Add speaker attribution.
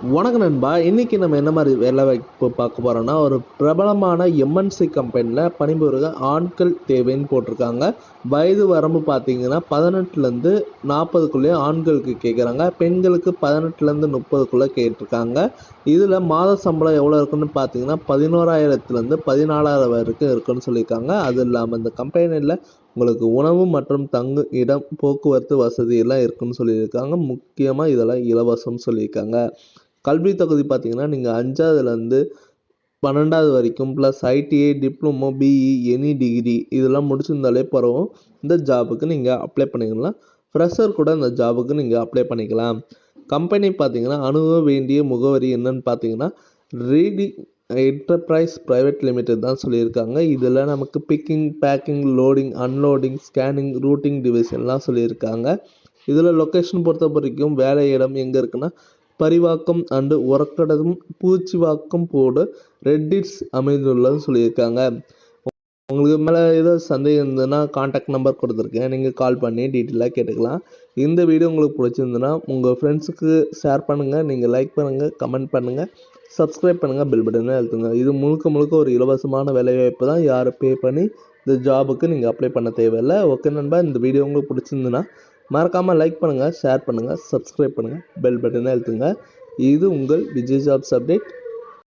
Speaker 1: வணக்கம் நண்பா. இன்னைக்கு நம்ம என்ன மாதிரி வேலை வாய்ப்பு பார்க்க போறோம்னா, ஒரு பிரபலமான எம்என்சி கம்பெனியில் பணிபுரிய ஆட்கள் தேவைன்னு போட்டிருக்காங்க. வயது வரம்பு பார்த்தீங்கன்னா 18லேருந்து 40க்குள்ளேயே ஆண்களுக்கு கேட்குறாங்க. பெண்களுக்கு 18லேருந்து 30க்குள்ளே கேட்டிருக்காங்க. இதில் மாத சம்பளம் எவ்வளோ இருக்குன்னு பார்த்தீங்கன்னா 11,000லேருந்து 14,000 வரைக்கும் இருக்குன்னு சொல்லியிருக்காங்க. அது இல்லாமல் இந்த கம்பெனியில் உங்களுக்கு உணவு மற்றும் தங்கு இடம் போக்குவரத்து வசதி எல்லாம் இருக்குன்னு சொல்லியிருக்காங்க. முக்கியமாக இதெல்லாம் இலவசம் சொல்லியிருக்காங்க. கல்வி தகுதி பார்த்தீங்கன்னா நீங்கள் 5வதுலேருந்து 12வது வரைக்கும் plus ITI diploma BE any degree இதெல்லாம் முடிச்சிருந்தாலே பரவும் இந்த ஜாபுக்கு நீங்கள் அப்ளை பண்ணிக்கலாம். ஃப்ரெஷர் கூட இந்த ஜாபுக்கு நீங்கள் அப்ளை பண்ணிக்கலாம். கம்பெனி பார்த்தீங்கன்னா அணுக வேண்டிய முகவரி என்னன்னு பார்த்தீங்கன்னா ரீடிங் என்டர்பிரைஸ் ப்ரைவேட் லிமிடெட் தான் சொல்லியிருக்காங்க. இதில் நமக்கு picking packing loading unloading scanning routing டிவிஷன்லாம் சொல்லியிருக்காங்க. இதில் லொக்கேஷன் பொறுத்த வரைக்கும் வேலை இடம் எங்கே இருக்குன்னா பரிவாக்கம் அண்டு உரக்கடதும் பூச்சிவாக்கம் போடு ரெட்டிட்ஸ் அமைந்துள்ளதுன்னு சொல்லியிருக்காங்க. உங்களுக்கு மேலே ஏதோ சந்தேகம் இருந்ததுன்னா கான்டாக்ட் நம்பர் கொடுத்துருக்கேன், நீங்கள் கால் பண்ணி டீட்டெயிலாக கேட்டுக்கலாம். இந்த வீடியோ உங்களுக்கு பிடிச்சிருந்துன்னா உங்கள் ஃப்ரெண்ட்ஸுக்கு ஷேர் பண்ணுங்கள், நீங்கள் லைக் பண்ணுங்கள், கமெண்ட் பண்ணுங்கள், சப்ஸ்கிரைப் பண்ணுங்கள், பெல் பட்டனை அழுத்துங்க. இது முழுக்க ஒரு இலவசமான வேலைவாய்ப்பு தான். யாரும் பே பண்ணி இந்த ஜாபுக்கு நீங்கள் அப்ளை பண்ண தேவையில்லை. ஓகே நண்பா, இந்த வீடியோ உங்களுக்கு பிடிச்சிருந்துன்னா மறக்காமல் லைக் பண்ணுங்கள், ஷேர் பண்ணுங்கள், சப்ஸ்கிரைப் பண்ணுங்கள், பெல் பட்டனை அழுத்துங்க. இது உங்கள் விஜய் ஜாப்ஸ் அப்டேட்.